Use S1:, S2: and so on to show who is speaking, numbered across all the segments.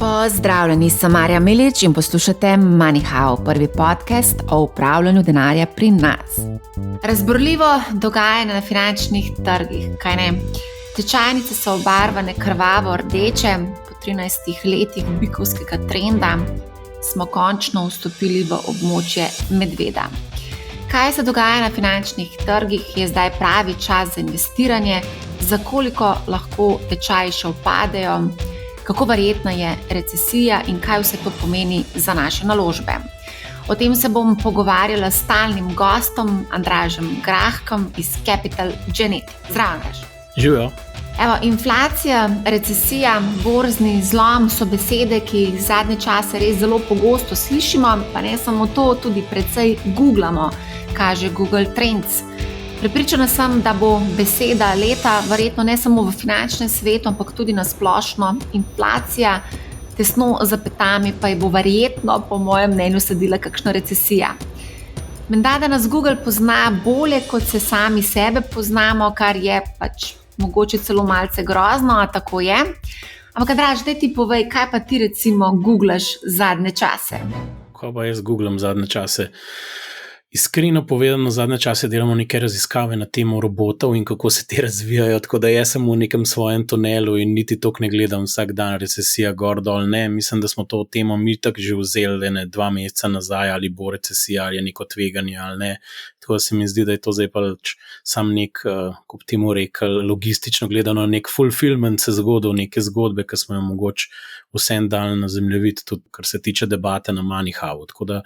S1: Pozdravljeni, sem Marja Milič in poslušate MoneyHow, prvi podcast o upravljanju denarja pri nas. Razburljivo dogajanje na finančnih trgih, kaj ne? Tečajnice so obarvane krvavo rdeče, po 13 letih bikovskega trenda smo končno vstopili v območje medveda. Kaj se dogaja na finančnih trgih, je zdaj pravi čas za investiranje, za koliko lahko tečaji še upadejo, kako verjetna je recesija in kaj vse to pomeni za naše naložbe. O tem se bom pogovarjala s stalnim gostom Andražem Grahkom iz Capital Genetics. Zdravo, Andraž.
S2: Živijo.
S1: Inflacija, recesija, borzni zlom so besede, ki jih zadnje čase res zelo pogosto slišimo, pa ne samo to, tudi precej googlamo, kaže Google Trends. Prepričana sem, da bo beseda leta verjetno ne samo v finančnem svetu, ampak tudi na splošno inflacija, tesno za petami pa je bo verjetno, po mojem mnenju, sledila kakšna recesija. Menda, da nas Google pozna bolje, kot se sami sebe poznamo, kar je pač mogoče celo malce grozno, a tako je. Ampak, Andraž, daj ti povej, kaj pa ti recimo googlaš zadnje čase?
S2: Kaj pa jaz googlam zadnje čase? Iskreno povedano, zadnje čase delamo neke raziskave na temo robotov in kako se te razvijajo, tako da jaz sem v nekem svojem tunelu in niti toliko ne gledam vsak dan recesija gor dol, ne, mislim, da smo to temo mi tako že vzeli 2 meseca nazaj, ali bo recesija, ali je neko tveganje ali ne, tako da se mi zdi, da je to zdaj pač sam nek, kot temu rekel, logistično gledano, nek fulfillment se zgodil, neke zgodbe, ki smo jo mogoče vsem dali na zemljevid, tudi kar se tiče debate na MoneyHow, tako da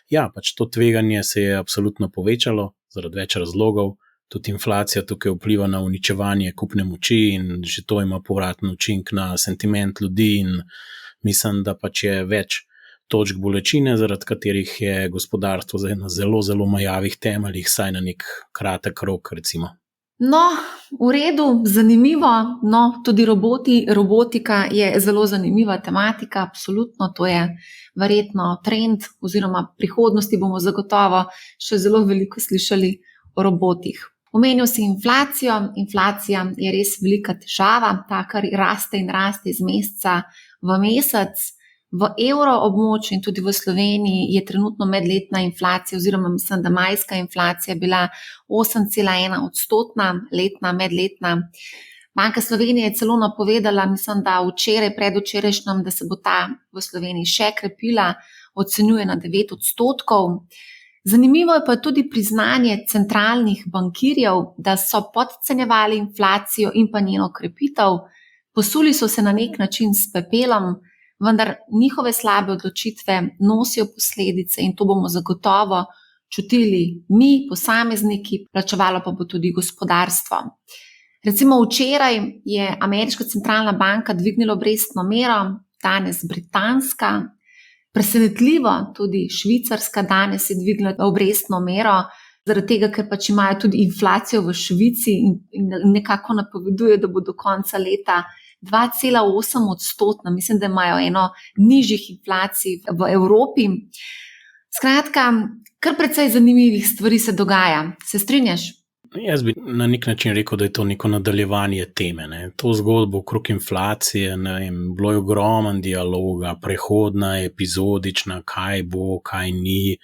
S2: ja, pač to tveganje se je absolutno povečalo zaradi več razlogov, tudi inflacija tukaj vpliva na uničevanje kupne moči in že to ima povratni učinek na sentiment ljudi in mislim, da pač je več točk bolečine, zaradi katerih je gospodarstvo zdaj na zelo, zelo majavih temeljih, saj na nek kratek rok recimo.
S1: No, v redu, zanimivo, no, tudi robotika je zelo zanimiva tematika, absolutno, to je verjetno trend oziroma prihodnosti bomo zagotovo še zelo veliko slišali o robotih. Omenil si inflacijo, inflacija je res velika težava, ta kar raste in raste iz meseca v mesec. V evroobmočju in tudi v Sloveniji je trenutno medletna inflacija oziroma mislim, da majska inflacija bila 8,1%, letna, medletna. Banka Slovenije je celo napovedala, mislim, da včeraj, predvčerajšnjem, da se bo ta v Sloveniji še krepila, ocenjuje na 9%. Zanimivo je pa tudi priznanje centralnih bankirjev, da so podcenjevali inflacijo in pa njeno krepitev. Posuli so se na nek način s pepelom, vendar njihove slabe odločitve nosijo posledice in to bomo zagotovo čutili mi, posamezniki, plačevalo pa bo tudi gospodarstvo. Recimo včeraj je ameriška centralna banka dvignila obrestno mero, danes britanska, presenetljivo tudi švicarska danes je dvignila obrestno mero, zaradi tega, ker pač imajo tudi inflacijo v Švici in nekako napoveduje, da bo do konca leta 2,8%, mislim, da imajo eno nižjih inflacij v Evropi. Skratka, kar precej zanimivih stvari se dogaja. Se strinjaš?
S2: Jaz bi na nek način rekel, da je to neko nadaljevanje teme. Ne. To zgodbo okrog inflacije, ne vem, bilo je ogromen dialoga, prehodna, epizodična, kaj bo, kaj ni.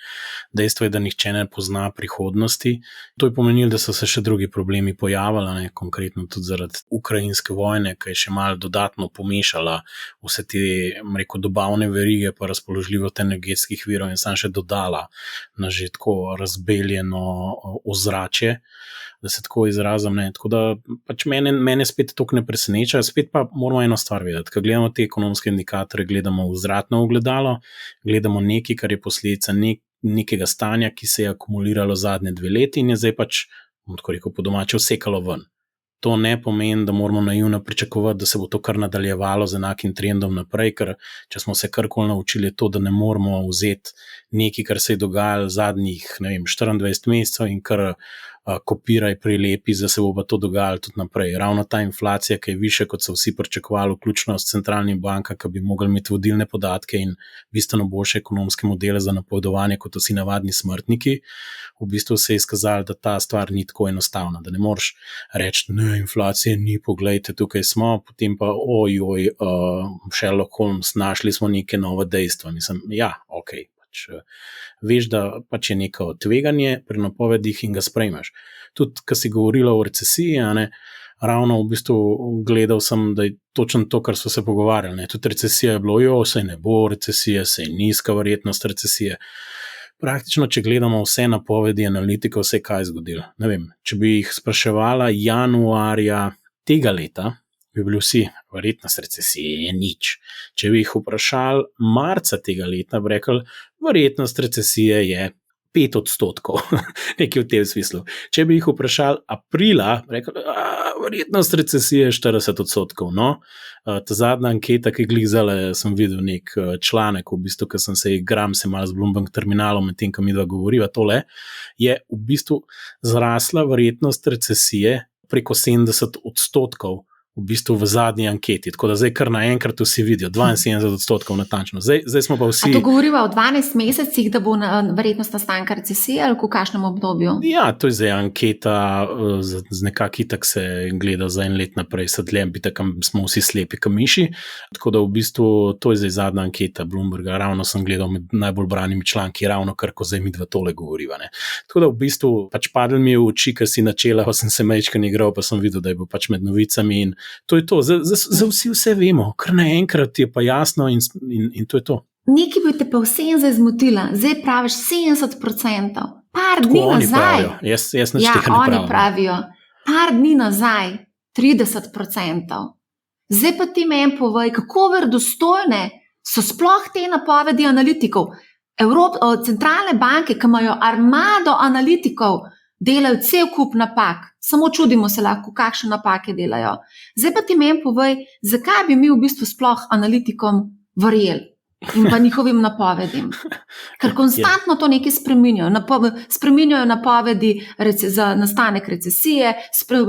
S2: Dejstvo je, da nihče ne pozna prihodnosti. To je pomenilo, da so se še drugi problemi pojavili, ne, konkretno tudi zaradi ukrajinske vojne, ki je še malo dodatno pomešala vse te, rekel, dobavne verige pa razpoložljivost energetskih virov in sam še dodala na že tako razbeljeno ozračje, da se tako izrazim, ne. Tako da pač mene spet toliko ne preseneča, spet pa moramo eno stvar vedeti, ko gledamo te ekonomske indikatorje, gledamo v zratno ogledalo, gledamo nekaj, kar je posledica nekega stanja, ki se je akumuliralo zadnje 2 leti in je zdaj pač, bom tako rekel, po domače vsekalo ven. To ne pomeni, da moramo naivno pričakovati, da se bo to kar nadaljevalo z enakim trendom naprej, ker če smo se karkoli naučili, je to, da ne moramo vzeti nekaj, kar se je dogajalo zadnjih, 24 mesecev in kar kopiraj, prilepi, da se bo pa to dogajalo tudi naprej. Ravno ta inflacija, ki je više, kot so vsi pričakovali, vključno s centralnim bankami, ki bi mogli imeti vodilne podatke in bistveno boljše ekonomske modele za napovedovanje, kot vsi navadni smrtniki, v bistvu se je izkazalo, da ta stvar ni tako enostavna, da ne moreš reči, ne, inflacije ni, poglejte, tukaj smo, potem pa Sherlock Holmes, našli smo neke nove dejstva. Mislim, ja, ok. Veš, da pač je neko tveganje pri napovedih in ga sprejmeš. Tudi, ko si govorila o recesiji, ravno v bistvu gledal sem, da je točno to, kar smo se pogovarjali. Tudi recesija je bilo, saj ne bo recesija, saj je nizka verjetnost recesije. Praktično, če gledamo vse napovedi analitikov, se je kaj zgodilo. Ne vem, če bi jih spraševala januarja tega leta, bi bili vsi, verjetnost recesije je nič. Če bi jih vprašali marca tega leta, bi rekli, verjetnost recesije je 5%, nekaj v tem smislu. Če bi jih vprašali aprila, bi rekli, verjetnost recesije je 40%. No, ta zadnja anketa, ki je glizala, sem videl nek članek, v bistvu, ki sem se igram se malo z Bloomberg terminalom, med tem, ko mi dva govoriva tole, je v bistvu zrasla verjetnost recesije preko 70%. V bistvu v zadnji anketi, tako da zdaj kar naenkrat vsi vidijo, 72% natančno. Zdaj smo pa vsi...
S1: A to govoriva o 12 mesecih, da bo verjetnost nastanka recesije ali v kakšnem obdobju?
S2: Ja, to je zdaj anketa, z nekak itak se gleda za en let naprej, sedljem, smo vsi slepi kamiši, tako da v bistvu to je zdaj zadnja anketa Bloomberga, ravno sem gledal med najbolj branimi članki, ravno kar ko zdaj mi dva tole govoriva. Ne. Tako da v bistvu pač padel mi je v oči, ker si načela, ko sem se mečkan igral, pa sem videl, da je bil pač med novicami in to je to, za vsi vemo, kar naenkrat je pa jasno in to je to.
S1: Nekaj bi te pa vsem zdaj zmotila, zdaj praviš 70%, par dni nazaj.
S2: Jaz nič tega ne pravim.
S1: Oni pravijo, par dni nazaj 30%. Zdaj pa ti meni povej, kako verodostojne so sploh te napovedi analitikov. Centralne banke, ki imajo armado analitikov, delajo cel kup napak. Samo čudimo se lahko, kakšne napake delajo. Zdaj pa ti meni povej, zakaj bi mi v bistvu sploh analitikom verjeli in pa njihovim napovedim. Ker konstantno to nekaj spreminjajo. Spreminjajo napovedi za nastanek recesije,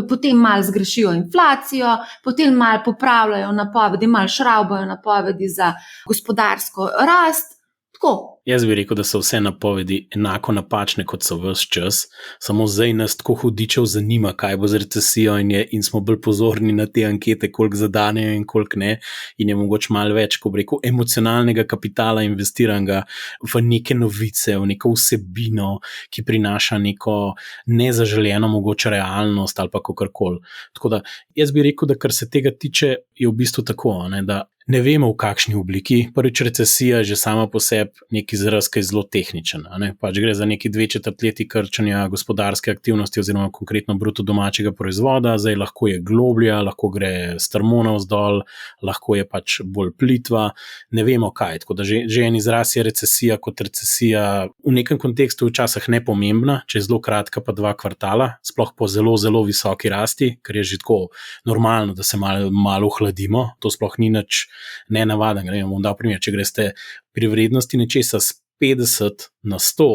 S1: potem malo zgrešijo inflacijo, potem malo popravljajo napovedi, malo šraubajo napovedi za gospodarsko rast. Tako.
S2: Jaz bi rekel, da so vse napovedi enako napačne, kot so ves čas, samo zdaj nas tako hudičev zanima, kaj bo z recesijo in smo bolj pozorni na te ankete, koliko zadanejo in koliko ne, in je mogoče malo več, ko bi rekel, emocionalnega kapitala investiranega v neke novice, v neko vsebino, ki prinaša neko nezaželjeno mogoče realnost ali pa kakorkoli. Tako da jaz bi rekel, da kar se tega tiče, je v bistvu tako, da ne vemo v kakšni obliki. Prvič, recesija že sama po sebi nek izraz, ki je zelo tehničen. Pač gre za neki 2/4 leti krčanja gospodarske aktivnosti oziroma konkretno bruto domačega proizvoda, zdaj lahko je globlja, lahko gre strmo navzdol, lahko je pač bolj plitva, ne vemo kaj. Tako da že en izraz je recesija kot recesija v nekem kontekstu včasih nepomembna, če je zelo kratka pa 2 kvartala, sploh po zelo, zelo visoki rasti, ker je že tako normalno, da se malo ohladimo, to sploh ni nič nenavaden. Bom dal primer, če greste pri vrednosti nečesa s 50 na 100,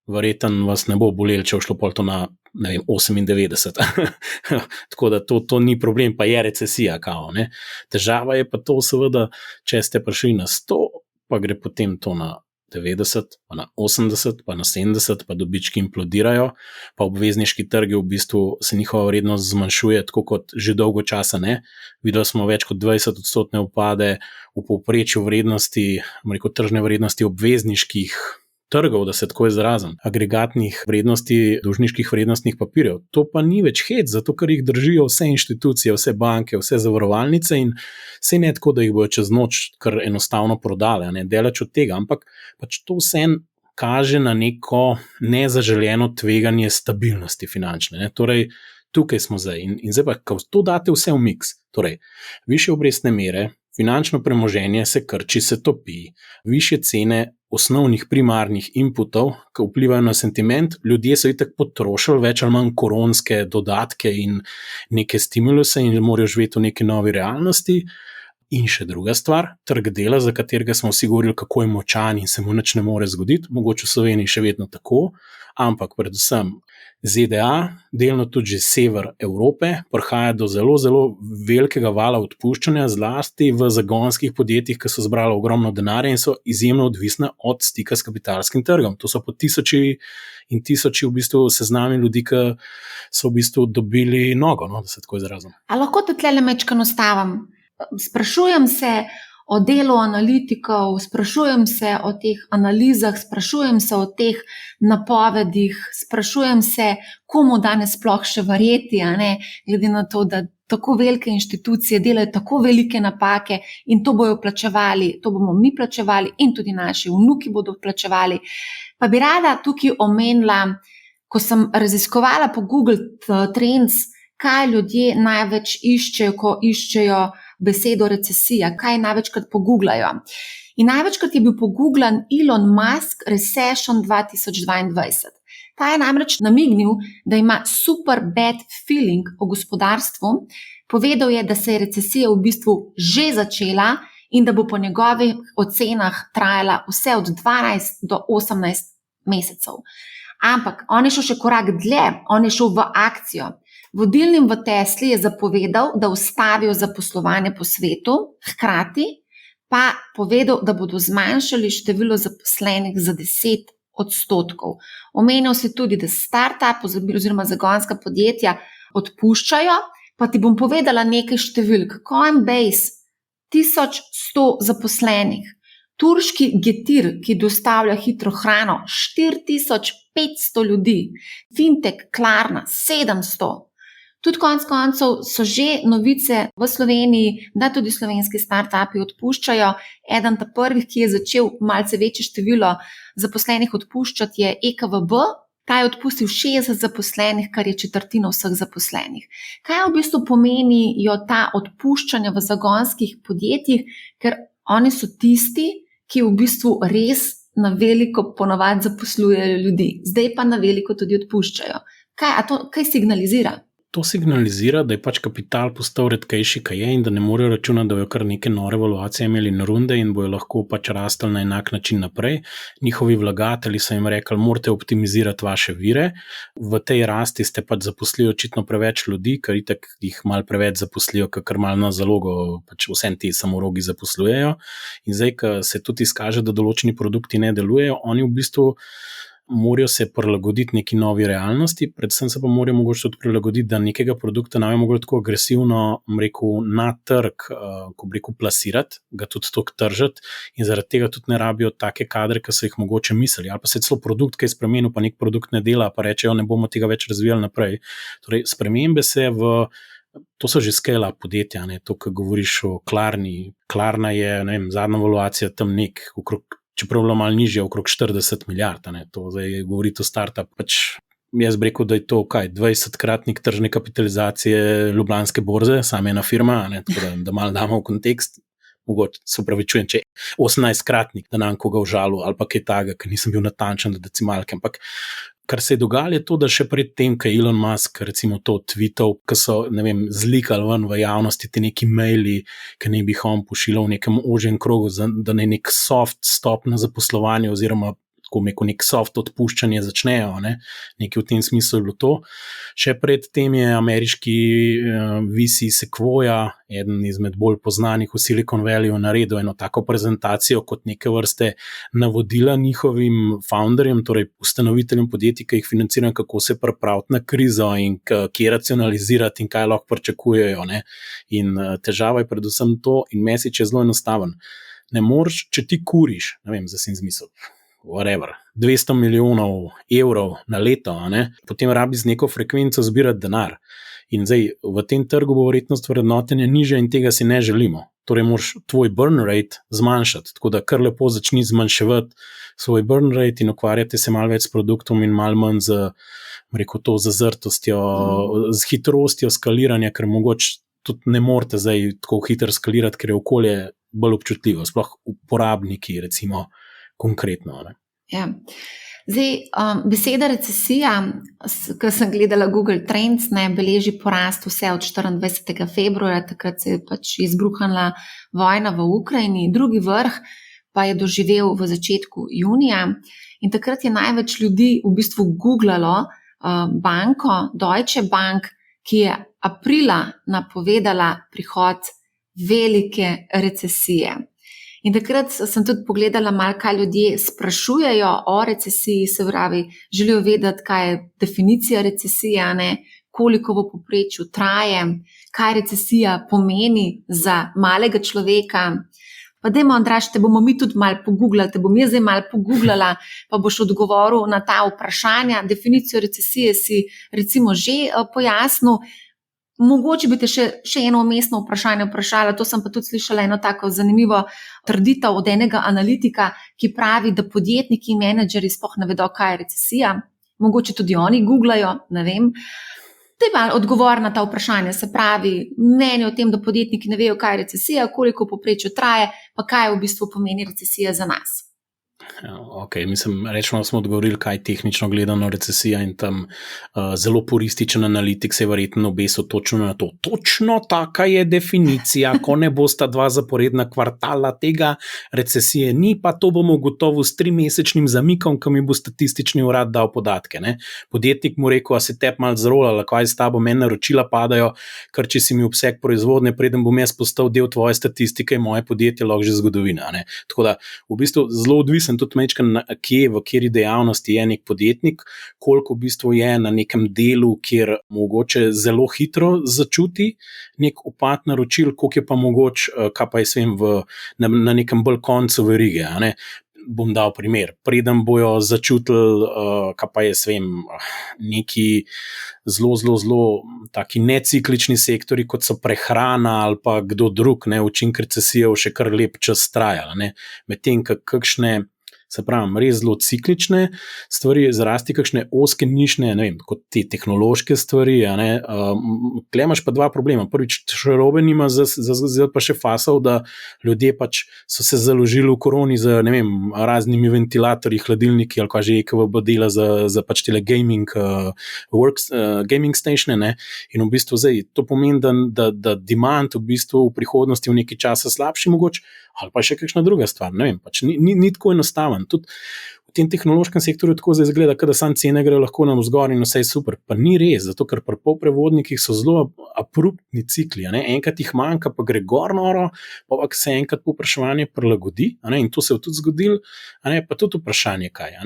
S2: verjetno vas ne bo bolelo, če šlo pol to na 98. Tako da to ni problem, pa je recesija kao. Ne? Težava je pa to seveda, če ste prišli na 100, pa gre potem to na 90, pa na 80, pa na 70, pa dobički implodirajo, pa obvezniški trgi v bistvu se njihova vrednost zmanjšuje, tako kot že dolgo časa ne. Videli smo več kot 20% upade v povprečju vrednosti, tržne vrednosti obvezniških trgov, da se tako izrazim, agregatnih vrednosti, dolžniških vrednostnih papirjev. To pa ni več hec, zato ker jih držijo vse inštitucije, vse banke, vse zavarovalnice in vse ne tako, da jih bojo čez noč kar enostavno prodale, ne delač od tega, ampak pač to vse kaže na neko nezaželjeno tveganje stabilnosti finančne. Ne? Torej, tukaj smo zdaj in zdaj pa, ko to date vse v miks, torej, višje obrestne mere, finančno premoženje se krči, se topi, višje cene osnovnih primarnih inputov, ki vplivajo na sentiment, ljudje so itak potrošili več ali manj koronske dodatke in neke stimuluse in morajo živeti v neki novi realnosti, In še druga stvar, trg dela, za katerega smo vsi govorili, kako je močan in se mu nič ne more zgoditi, mogoče v Sloveniji še vedno tako, ampak predvsem ZDA, delno tudi že sever Evrope, prihaja do zelo, zelo velikega vala odpuščanja, zlasti v zagonskih podjetjih, ki so zbrali ogromno denarja in so izjemno odvisna od stika s kapitalskim trgom. To so po tisoči in tisoči v bistvu seznami ljudi, ki so v bistvu dobili nogo, no, da se tako izrazim.
S1: A lahko tudi tle mečkano stavim? Sprašujem se o delu analitikov, sprašujem se o teh analizah, sprašujem se o teh napovedih, sprašujem se, komu danes sploh še verjeti, a ne, glede na to, da tako velike inštitucije delajo tako velike napake in to bojo plačevali, to bomo mi plačevali in tudi naši vnuki bodo plačevali. Pa bi rada tukaj omenila, ko sem raziskovala po Google Trends, kaj ljudje največ iščejo, ko iščejo besedo recesija, kaj največkrat pogooglajo. In največkrat je bil pogooglan Elon Musk Recession 2022. Ta je namreč namignil, da ima super bad feeling o gospodarstvu. Povedal je, da se je recesija v bistvu že začela in da bo po njegovih ocenah trajala vse od 12 do 18 mesecev. Ampak on je šel še korak dlje, on je šel v akcijo. Vodilnim v Tesli je zapovedal, da ustavijo zaposlovanje po svetu, hkrati pa povedal, da bodo zmanjšali število zaposlenih za 10%. Omenil se tudi, da startup oziroma zagonska podjetja odpuščajo, pa ti bom povedala nekaj številk. Coinbase, 1100 zaposlenih. Turški Getir, ki dostavlja hitro hrano, 4500 ljudi. Fintech Klarna, 700. Tudi konec koncev so že novice v Sloveniji, da tudi slovenski startupi odpuščajo. Eden ta prvih, ki je začel malce večje število zaposlenih odpuščati, je EKVB. Ta je odpustil 60 zaposlenih, kar je četrtina vseh zaposlenih. Kaj v bistvu pomenijo ta odpuščanja v zagonskih podjetjih, ker oni so tisti, ki v bistvu res na veliko ponavadi zaposlujejo ljudi. Zdaj pa na veliko tudi odpuščajo. Kaj signalizira?
S2: To signalizira, da je pač kapital postal redkejši, kaj je, in da ne morejo računati, da bojo kar neke nore valuacije imeli na runde in bojo lahko pač rastli na enak način naprej. Njihovi vlagatelji so jim rekli, morate optimizirati vaše vire. V tej rasti ste pač zaposlili očitno preveč ljudi, ker itak jih malo preveč zaposlijo, ker malo na zalogo pač vsem ti samorogi zaposlujejo. In zdaj, ko se tudi izkaže, da določeni produkti ne delujejo, oni v bistvu morajo se prilagoditi neki novi realnosti, predvsem se pa morajo mogoče tudi prilagoditi, da nekega produkta ne mogoče tako agresivno, na trg, plasirati, ga tudi toliko tržati in zaradi tega tudi ne rabijo take kadre, ki so jih mogoče mislili, ali pa se celo produkt, ki je spremenil, pa nek produkt ne dela, pa rečejo, ne bomo tega več razvijali naprej. Torej, spremembe se to so že scale-up podjetja, ne, to, kar govoriš o Klarni. Klarna je, ne vem, zadnja valuacija tam čeprav bilo malo nižje, okrog 40 milijard, to zdaj govoriti o startup, pač jaz bi rekel, da je to 20-kratnik tržne kapitalizacije Ljubljanske borze, sama ena firma, tako da malo damo v kontekst, mogoče se upravičujem, če 18-kratnik, da nam koga užalil, ali pa kaj taga, ker nisem bil natančen do decimalke, ampak kar se je dogajalo je to, da še pred tem, ko je Elon Musk recimo to tweetal, ko so, ne vem, zlikali ven v javnosti te neki maili, ki ne bi jih on pošiljal v nekem ožjem krogu, da ne nek soft stop na zaposlovanje oziroma nek soft odpuščanje začnejo, nekaj v tem smislu je bilo to. Še pred tem je ameriški VC Sequoia, eden izmed bolj poznanih v Silicon Valleyju, naredil eno tako prezentacijo kot neke vrste navodila njihovim founderjem, torej ustanoviteljem podjetij, ki jih financirajo, kako se pripraviti na krizo in kje racionalizirati in kaj lahko pričakujejo. In težava je predvsem to, in message je zelo enostaven. Ne moreš, če ti kuriš, ne vem, za sin zmisel, whatever, 200 milijonov evrov na leto, potem rabi z neko frekvenco zbirati denar. In zdaj v tem trgu bo vrednost vrednotenja nižja in tega si ne želimo. Torej moraš tvoj burn rate zmanjšati, tako da kar lepo začni zmanjševati svoj burn rate in ukvarjati se malo več s produktom in malo manj z zazrtostjo, z hitrostjo skaliranja, ker mogoče tudi ne morete zdaj tako hitro skalirati, ker je okolje bolj občutljivo, sploh uporabniki recimo konkretno.
S1: Ja. Zdaj, beseda recesija, ko sem gledala Google Trends, ne, beleži porast vse od 24. februarja, takrat se je pač izbruhnila vojna v Ukrajini, drugi vrh pa je doživel v začetku junija in takrat je največ ljudi v bistvu googlalo banko Deutsche Bank, ki je aprila napovedala prihod velike recesije. In takrat sem tudi pogledala malo, kaj ljudje sprašujejo o recesiji, se pravi, želijo vedeti, kaj je definicija recesije, ne, koliko v povprečju traje, kaj recesija pomeni za malega človeka. Pa dajmo, Andraž, te bomo mi tudi malo pogooglali, te bom jaz zdaj malo pogooglala, pa boš odgovoril na ta vprašanja. Definicijo recesije si recimo že pojasnil. Mogoče bi te še eno vmesno vprašanje vprašala, to sem pa tudi slišala eno tako zanimivo trditev od enega analitika, ki pravi, da podjetniki in menedžeri sploh ne vedo, kaj je recesija. Mogoče tudi oni googlajo, ne vem. Daj malo odgovor na ta vprašanje, se pravi mnenje o tem, da podjetniki ne vejo, kaj je recesija, koliko v povprečju traje, pa kaj v bistvu pomeni recesija za nas.
S2: Ok, mislim, rečemo, da smo odgovorili, kaj tehnično gledano recesija in tam zelo purističen analitik se je verjetno obesil točno na to. Točno taka je definicija, ko ne bosta 2 zaporedna kvartala tega, recesije ni, pa to bomo gotovo s 3-mesečnim zamikom, ko mi bo statistični urad dal podatke. Ne? Podjetnik mu rekel, a se tep malo zrolala, kaj s tabo, meni naročila padajo, ker če si mi obseg proizvodne, preden bom jaz postal del tvoje statistike, moje podjetje lahko že zgodovina. Ne? Tako da v bistvu zelo odvisen tudi mečkan, kje, v kateri dejavnosti je nek podjetnik, koliko v bistvu je na nekem delu, kjer mogoče zelo hitro začuti nek upad naročil, koliko je pa mogoče, kaj pa je svem na nekem bolj koncu verige. Ne? Bom dal primer. Preden bojo začutili, kaj pa je svem, neki zelo taki neciklični sektori, kot so prehrana ali pa kdo drug, ne, učink recesije še kar lep čas trajala. Medtem, kakšne, se pravim, res zelo ciklične stvari, zrasti kakšne oske nišne, ne vem, kot te tehnološke stvari, tukaj imaš pa 2 problema. Prvič, še robe nima, zdaj pa še fasal, da ljudje pač so se založili v koroni z, ne vem, raznimi ventilatorji, hladilniki ali kaj že EKVB dela za pač tele gaming gaming statione, ne, in v bistvu zdaj to pomeni, da demand v bistvu v prihodnosti v nekaj časa slabši mogoče, ali pa še kakšna druga stvar, ne vem, pač ni tako enostaven. Tudi v tem tehnološkem sektorju tako zdaj izgleda, da sam cene grejo lahko navzgor in vse je super, pa ni res, zato ker pri polprevodnikih so zelo abruptni cikli, enkrat jih manjka, pa gre gor noro, pa se enkrat povpraševanje prilagodi, in to se je tudi zgodilo, pa tudi vprašanje kaj.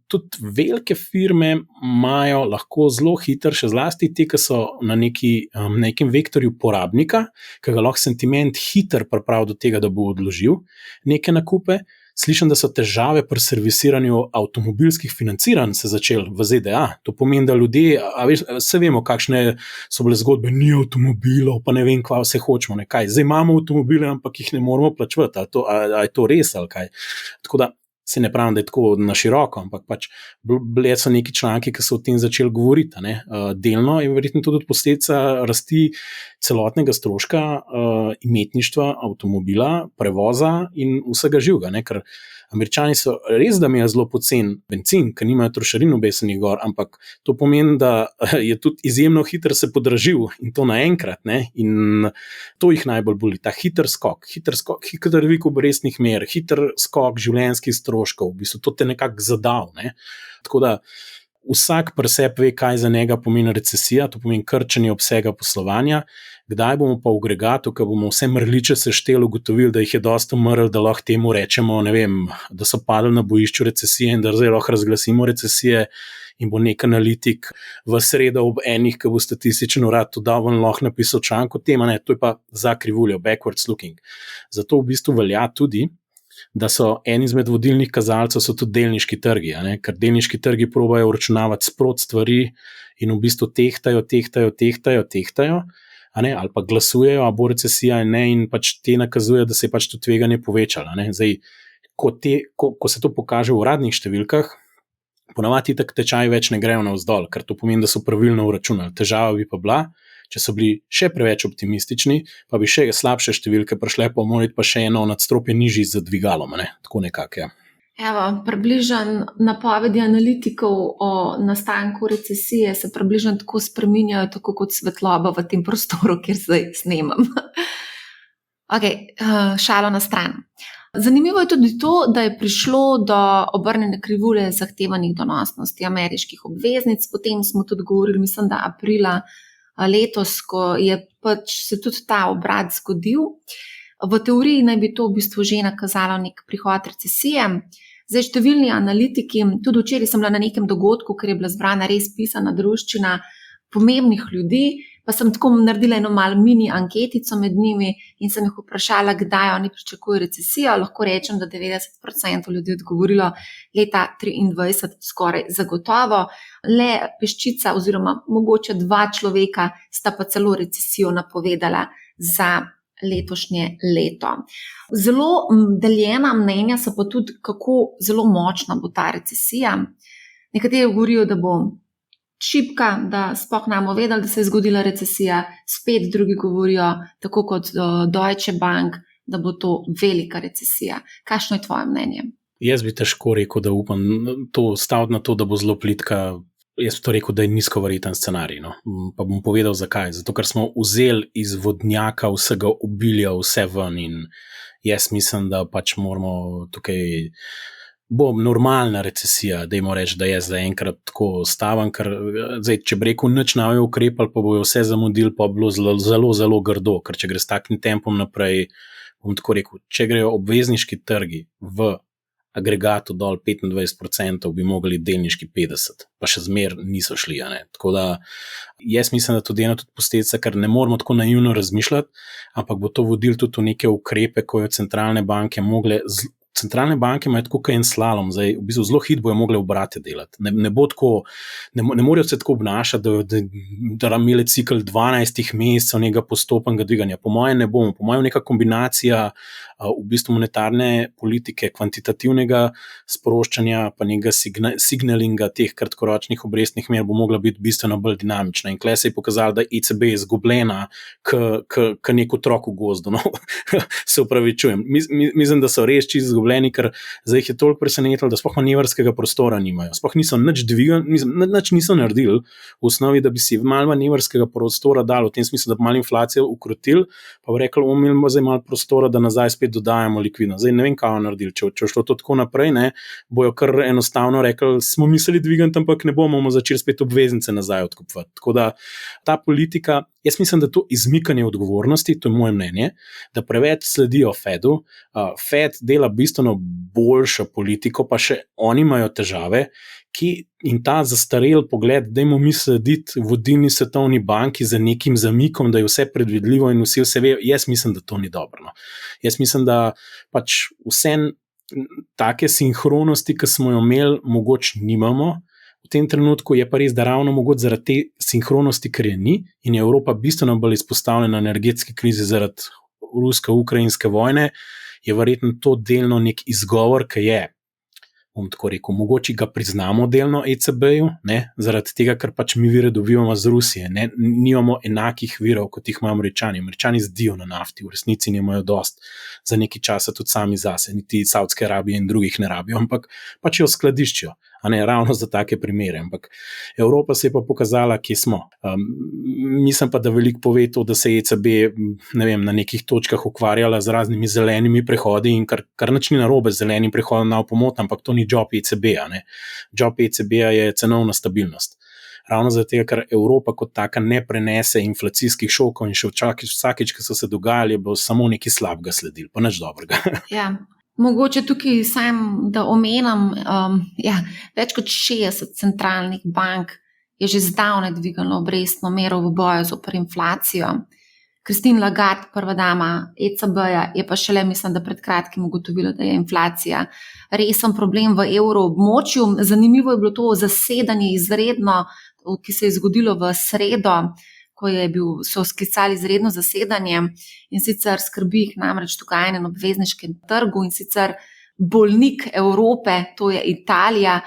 S2: Tudi velike firme imajo lahko zelo hitro, še zlasti te, ki so na nekem vektorju porabnika, ki ga lahko sentiment hitro pripravi do tega, da bo odložil neke nakupe. Slišim, da so težave pri servisiranju avtomobilskih financiranj se začeli v ZDA. To pomeni, da ljudje, vse vemo, kakšne so bile zgodbe, ni avtomobilov, pa ne vem, kva vse hočemo, nekaj. Zdaj imamo avtomobile, ampak jih ne moramo plačevati, ali je to res ali kaj. Tako da se ne pravim, da je tako na široko, ampak pač bile so neki članki, ki so o tem začeli govoriti. Delno je verjetno tudi posledica rasti celotnega stroška imetništva avtomobila, prevoza in vsega živega, ker Američani so res, da imajo zelo pocen bencin, ker nimajo trošarin obesenih gor, ampak to pomeni, da je tudi izjemno hitro se podražil in to naenkrat, in to jih najbolj boli, ta hiter skok, hiter dvig obrestnih mer, hiter skok življenjskih stroškov, v bistvu to te nekako zadal. Tako da vsak pri sebi ve, kaj za njega pomeni recesija, to pomeni krčenje obsega poslovanja. Kdaj bomo pa v agregatu, ko bomo vse mrliče sešteli, ugotovili, da jih je dosti umrl, da lahko temu rečemo, ne vem, da so padli na bojišču recesije in da zdaj lahko razglasimo recesije in bo nek analitik v sredo ob enih, ko bo statističen urad to dal, lahko napisal članek o tem, to je pa za krivuljo, backwards looking. Zato v bistvu velja tudi, da so en izmed vodilnih kazalcev so tudi delniški trgi, ker delniški trgi probajo uračunavati sprot stvari in v bistvu tehtajo, ali pa glasujejo, a bo recesija in pač te nakazujejo, da se je pač to tveganje povečalo. Zdaj, ko se to pokaže v uradnih številkah, ponavadi tak tečaj več ne grejo navzdol, ker to pomeni, da so pravilno uračunali. Težava bi pa bila, če so bili še preveč optimistični, pa bi še slabše številke prišle, pa morali pa še eno nadstropje nižji z dvigalom, tako nekako je.
S1: Evo, približno napovedi analitikov o nastanku recesije se približno tako spreminjajo, tako kot svetloba v tem prostoru, kjer zdaj snemam. Šalo na stran. Zanimivo je tudi to, da je prišlo do obrnjene krivulje zahtevanih donosnosti ameriških obveznic. Potem smo tudi govorili, mislim, da aprila letos, ko je pač se tudi ta obrat zgodil. V teoriji naj bi to v bistvu že nakazalo nek prihod recesije. Zdaj, številni analitiki, tudi včeraj sem bila na nekem dogodku, ker je bila zbrana res pisana druščina pomembnih ljudi, pa sem tako naredila eno malo mini anketico med njimi in sem jih vprašala, kdaj oni pričakujejo recesijo. Lahko rečem, da 90% ljudi odgovorilo leta 2023 skoraj zagotovo. Le peščica oziroma mogoče 2 človeka sta pa celo recesijo napovedala za letošnje leto. Zelo deljena mnenja so pa tudi, kako zelo močna bo ta recesija. Nekateri govorijo, da bo šibka, da sploh ne bomo vedeli, da se je zgodila recesija. Spet drugi govorijo, tako kot Deutsche Bank, da bo to velika recesija. Kakšno je tvoje mnenje?
S2: Jaz bi težko rekel, da upam staviti na to, da bo zelo plitka. Jaz bi to rekel, da je nizko verjeten scenarij. No. Pa bom povedal, zakaj. Zato, ker smo vzeli iz vodnjaka vsega obilja vse ven in jaz mislim, da pač moramo tukaj, bo normalna recesija, dajmo reči, da je zaenkrat tako staven, ker zdaj, če bi rekel, nič ne bojo ukrepali, pa bojo vse zamudili, pa bilo zelo, zelo grdo, ker če gre s takim tempom naprej, bom tako rekel, če grejo obvezniški trgi v agregatu dol 25%, bi mogli delniški 50%, pa še zmer niso šli. Tako da jaz mislim, da to ena tudi posledica, ker ne moramo tako naivno razmišljati, ampak bo to vodilo tudi v neke ukrepe, ko jo centralne banke mogle. Centralne banke imajo tako en slalom, zdaj v bistvu zelo hitro bojo mogle obrate delati. Ne bo tako, ne morejo se tako obnašati, da imeli cikl 12 mesecev nekega postopnega dviganja. Po mojem ne bomo, po mojem neka kombinacija v bistvu monetarne politike, kvantitativnega sproščanja, pa nekega signalinga teh kratkoročnih obrestnih mer bo mogla biti bistveno bolj dinamična. In tukaj se je pokazalo, da ECB je izgubljena k nek otrok v gozdu. No? Se upravičujem. Mislim, da so res čisto izgubljeni, ker zdaj jih je toliko presenetilo, da sploh manevrskega prostora nimajo. Sploh niso nič dvigali, nič niso naredili v osnovi, da bi si malo manevrskega prostora dali, v tem smislu, da bi malo inflacijo ukrotili, pa bi rekli, imamo zdaj malo prostora, da nazaj spet dodajamo likvidnost. Zdaj ne vem, kaj naredili. Če šlo to tako naprej, ne, bojo kar enostavno rekli, smo mislili dvigati, ampak ne bomo začeli spet obveznice nazaj odkupovati. Tako da ta politika, jaz mislim, da to izmikanje odgovornosti, to je moje mnenje, da preveč sledijo Fedu. Fed dela bistveno boljšo politiko, pa še oni imajo težave, in ta zastarel pogled, dajmo mi slediti vodilni svetovni banki za nekim zamikom, da je vse predvidljivo in vsi vse vejo, jaz mislim, da to ni dobro. No. Jaz mislim, da pač vse take sinhronosti, ki smo jo imeli, mogoče nimamo. V tem trenutku je pa res, da ravno mogoče zaradi te sinhronosti, ker je ni, in je Evropa bistveno bolj izpostavljena energetski krizi zaradi rusko-ukrajinske vojne, je verjetno to delno nek izgovor, ki je, bom tako rekel, mogoče ga priznamo delno ECB-ju, zaradi tega, ker pač mi vire dobivamo z Rusije, nimamo enakih virov, kot jih imajo Američani. Američani zdijo na nafti, v resnici nimajo dost za nekaj časa tudi sami zase, niti Saudske Arabije in drugih ne rabijo, ampak pač jo skladiščijo, a ne ravno za take primere. Ampak Evropa se je pa pokazala, kje smo. Mislim pa, da veliko pove to, da se ECB, ne vem, na nekih točkah ukvarjala z raznimi zelenimi prehodi in kar nič ni narobe z zelenim prehodom na pomot, ampak to ni job ECB-a. Job ECB-a je cenovna stabilnost. Ravno zato, ker Evropa kot taka ne prenese inflacijskih šokov in še vsakič, ki so se dogajali, je bilo samo nekaj slabega sledil, pa nič dobrega.
S1: Ja. Mogoče tukaj sam, da omenam, več kot 60 centralnih bank je že zdavnaj dvignilo obrestno mero v boju zoper inflacijo. Christine Lagarde, prva dama ECB-ja, je pa šele, mislim, da pred kratkim ugotovila, da je inflacija resen problem v evroobmočju. Zanimivo je bilo to zasedanje izredno, ki se je zgodilo v sredo, ko so sklicali izredno zasedanje, in sicer skrbi jih namreč dogajanje na obvezniškem trgu, in sicer bolnik Evrope, to je Italija,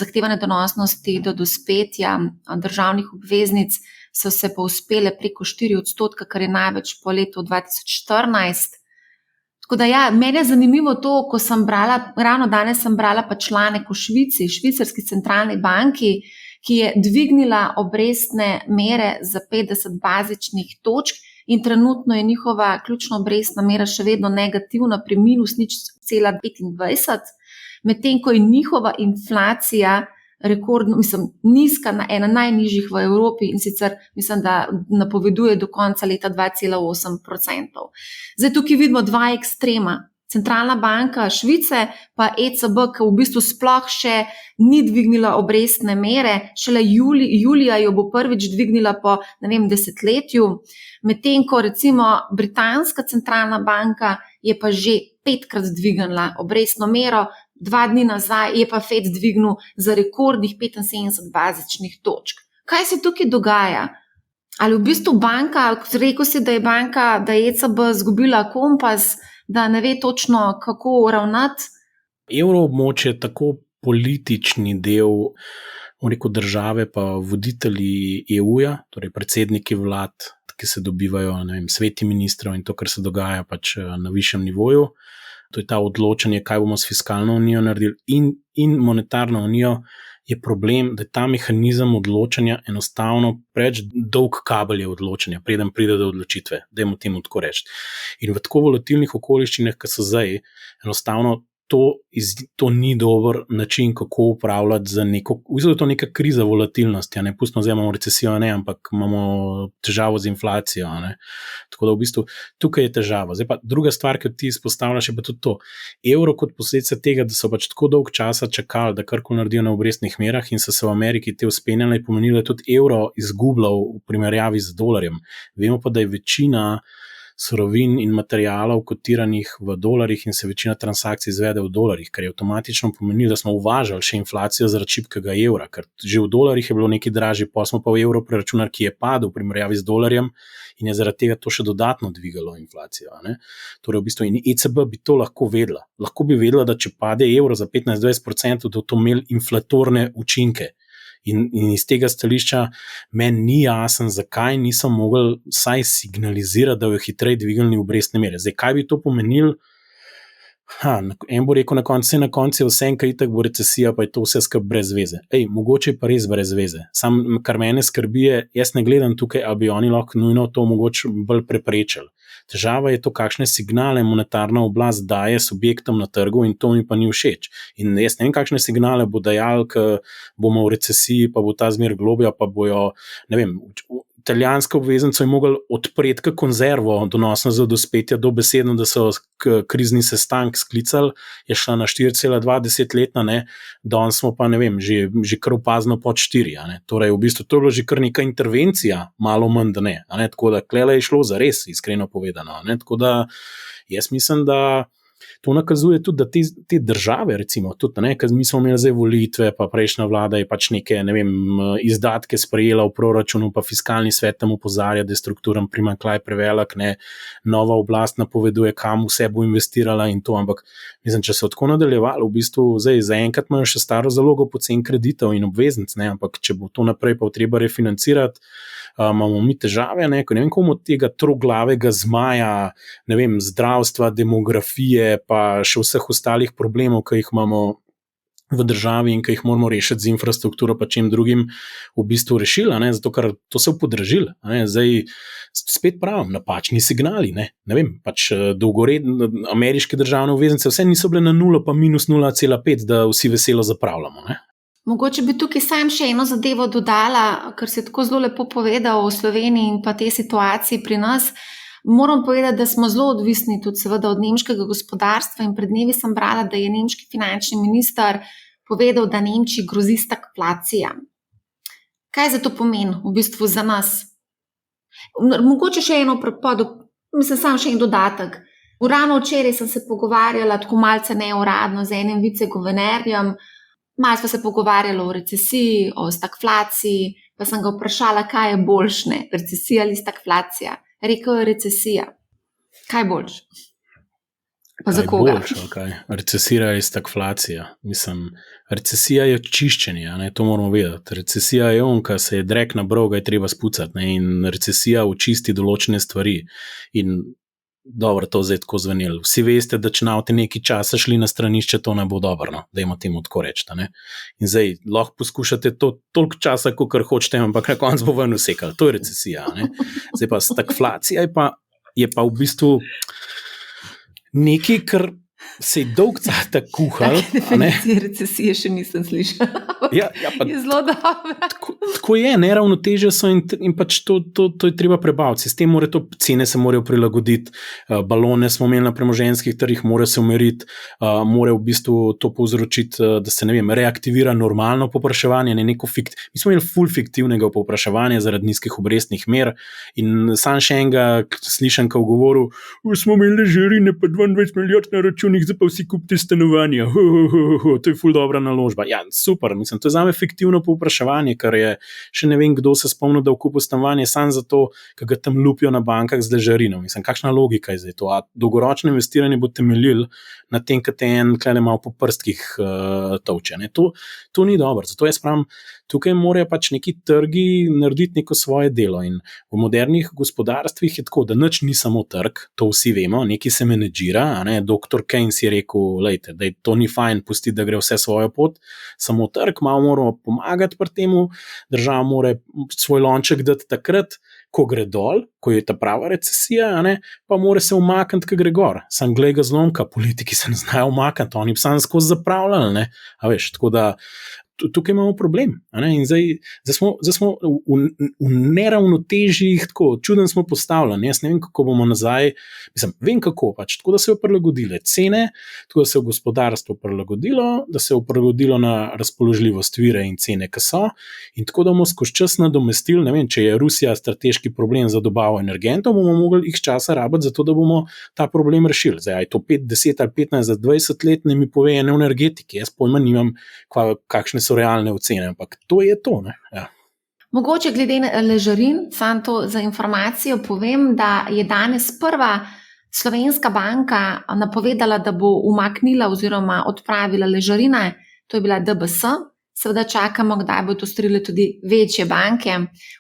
S1: zahtevane donosnosti do dospetja državnih obveznic so se pa uspele preko 4%, kar je največ po letu 2014. Tako da ja, meni je zanimivo to, ko sem brala, ravno danes sem brala pa članek o Švici, švicarski centralni banki, ki je dvignila obrestne mere za 50 bazičnih točk in trenutno je njihova ključna obrestna mera še vedno negativna pri minus 0,25, medtem ko je njihova inflacija rekordno, nizka, ena najnižjih v Evropi in sicer mislim, da napoveduje do konca leta 2,8%. Zdaj tukaj vidimo dva ekstrema. Centralna banka Švice pa ECB, ki v bistvu sploh še ni dvignila obrestne mere, šele julija jo bo prvič dvignila po, desetletju, medtem ko recimo britanska centralna banka je pa že 5-krat dvignila obrestno mero, 2 dni nazaj je pa Fed dvignil za rekordnih 75 bazičnih točk. Kaj se tukaj dogaja? Ali v bistvu banka, rekel si, da je ECB izgubila kompas, da ne ve točno, kako ravnati?
S2: Evroobmočje je tako politični del države, pa voditelji EU-ja, torej predsedniki vlad, ki se dobivajo, sveti ministrov in to, kar se dogaja pač na višjem nivoju. To je ta odločanje, kaj bomo s fiskalno unijo naredili in monetarno unijo, je problem, da je ta mehanizem odločanja enostavno preveč dolg kabel je odločanja, preden pride do odločitve, dajmo temu tako reči. In v tako volatilnih okoliščinah, ki so zdaj, enostavno to ni dober način, kako upravljati za neko, v bistvu je to neka kriza volatilnosti, ne pustimo, zdaj imamo recesijo, ampak imamo težavo z inflacijo, tako da v bistvu tukaj je težava. Zdaj pa druga stvar, ki ti izpostavljaš, je pa tudi to. Evro kot posledica tega, da so pač tako dolg časa čakali, da karkoli naredijo na obrestnih merah in so se v Ameriki te uspenjali, je pomenilo, da je tudi evro izgubljal v primerjavi z dolarjem. Vemo pa, da je večina surovin in materialov kotiranih v dolarjih in se večina transakcij izvede v dolarjih, kar je avtomatično pomenilo, da smo uvažali še inflacijo zaradi šibkega evra, ker že v dolarjih je bilo nekaj dražje, pa smo pa v evro preračunali, ki je padel v primerjavi z dolarjem in je zaradi tega to še dodatno dvigalo inflacijo. Torej v bistvu in ECB bi to lahko vedela. Lahko bi vedela, da če pade evro za 15-20%, da to imeli inflatorne učinke. In iz tega stališča meni ni jasen, zakaj niso mogli vsaj signalizirati, da jo hitreje dvignili obrestne mere. Zdaj, kaj bi to pomenilo? En bo rekel na koncu je vse enkrat itak bo recesija, pa je to vse skupaj brez veze. Mogoče pa res brez veze. Sam, kar mene skrbi je, jaz ne gledam tukaj, ali bi oni lahko nujno to mogoče bolj preprečili. Težava je to, kakšne signale monetarna oblast daje subjektom na trgu in to mi pa ni všeč. In jaz ne vem, kakšne signale bo dajal, ko bomo v recesiji, pa bo ta zmer globja, pa bojo, italijanske obveznice je mogli odpreti konzervo donosno za dospetja dobesedno, da so krizni sestank sklicali, je šla na 4,2-10-letna, danes smo pa že kar opazno pod 4. Torej v bistvu to je bilo že kar neka intervencija, malo manj da ne. Tako da klele je šlo za res, iskreno povedano. Tako da jaz mislim, da to nakazuje tudi, da te države, recimo, tudi, ker mi smo imeli zdaj volitve, pa prejšnja vlada je pač neke, izdatke sprejela v proračunu, pa fiskalni svet tam opozarja, da je strukturen primanjkljaj prevelik, nova oblast napoveduje, kam vse bo investirala in to, ampak mislim, če so tako nadaljevali, v bistvu zdaj zaenkrat imajo še staro zalogo poceni kreditov in obveznic, ampak če bo to naprej pa treba refinancirati, imamo mi težave, ne vem, komu od tega troglavega zmaja, zdravstva, demografije, pa še vseh ostalih problemov, ki jih imamo v državi in ki jih moramo rešiti z infrastrukturo, pa čim drugim v bistvu rešili, zato ker to se podražili. Zdaj spet pravim, napačni signali, pač dolgoredne ameriške državne obveznice, vse niso bile na 0 pa minus 0,5, da vsi veselo zapravljamo,
S1: Mogoče bi tukaj sam še eno zadevo dodala, ker si tako zelo lepo povedal o Sloveniji in pa te situaciji pri nas. Moram povedati, da smo zelo odvisni tudi seveda od nemškega gospodarstva in pred dnevi sem brala, da je nemški finančni minister povedal, da Nemčiji grozi stagflacija. Kaj za to pomeni v bistvu za nas? Mogoče še samo še en dodatek. Ravno včeraj sem se pogovarjala tako malce neuradno z enim viceguvernerjem. Malo smo se pogovarjali o recesiji, o stagflaciji, pa sem ga vprašala, kaj je boljše, recesija ali stagflacija. Rekel je recesija. Kaj boljše? Pa za koga?
S2: Recesija je stagflacija. Recesija je čiščenje, to moramo vedeti. Recesija je on, ki se je drek nabral, ga je treba spucati, in recesija očisti določene stvari. In dobro, to zdaj tako zvenelo. Vsi veste, da če navte nekaj časa šli na stranišče, to ne bo dobro, no? Dajmo temu tako reči. In zdaj lahko poskušate to toliko časa, kolikor hočete, ampak na koncu bo ven usekal. To je recesija. Zdaj pa stagflacija je pa v bistvu nekaj, kar se je dolg cajt kuhal.
S1: Recesije še nisem slišala.
S2: Ja, pa,
S1: je zelo dobro.
S2: Tako je, neravnotežje so in pač to je treba prebaviti. Sistem mora to, cene se morajo prilagoditi, balone smo imeli na premoženjskih trgih, mora se umeriti, mora v bistvu to povzročiti, da se, ne vem, reaktivira normalno povpraševanje, ne neko mi smo imeli ful fiktivnega povpraševanja zaradi nizkih obrestnih mer in sam še enega slišam, ko govoril, smo imeli ležarine pa 22 milijard na računih, zdaj pa vsi kupite stanovanja, to je ful dobra naložba. Ja, super, mislim, to je zame fiktivno povpraševanje, kar je, še ne vem, kdo se spomnil, da v kupu stanovanje sam zato, ker ga tam lupijo na bankah z ležarino. Mislim, kakšna logika je zdaj to? A dolgoročno investiranje bo temeljil na tem, kad te en klede malo po prstkih tovče. To ni dobro. Zato jaz pravim, tukaj morajo pač neki trgi narediti neko svoje delo in v modernih gospodarstvih je tako, da nič ni samo trg, to vsi vemo, nekaj se menedžira, Dr. Keynes je rekel, lejte, da to ni fajn pustiti, da gre vse svojo pot, samo trg, malo moramo pomagati pri temu, država mora svoj lonček dati takrat, ko gre dol, ko je ta prava recesija, pa mora se umakniti, ko gre gor. Sam glej ga zlomka, politiki se ne znajo umakniti, oni bi sam skozi zapravljali, a veš, tako da tukaj imamo problem. In zdaj smo v neravnotežjih, tako čuden smo postavljeni. Jaz ne vem, kako bomo nazaj, mislim, vem kako pač, tako da se je prilagodile cene, tako da se je gospodarstvo prilagodilo, da se je prilagodilo na razpoložljivost vire in cene, ki so, in tako da bomo skozi čas nadomestili, ne vem, če je Rusija strateški problem za dobavo energentov, bomo mogli jih časa rabiti, zato da bomo ta problem rešili. Zdaj, je to 5, 10 ali 15 ali 20 let, ne mi pove ene energetiki, jaz pojma nimam, kakšne so realne ocene, ampak to je to. Ja.
S1: Mogoče glede na ležarin, sam to za informacijo povem, da je danes prva slovenska banka napovedala, da bo umaknila oziroma odpravila ležarine, to je bila DBS, seveda čakamo, kdaj bo to storile tudi večje banke,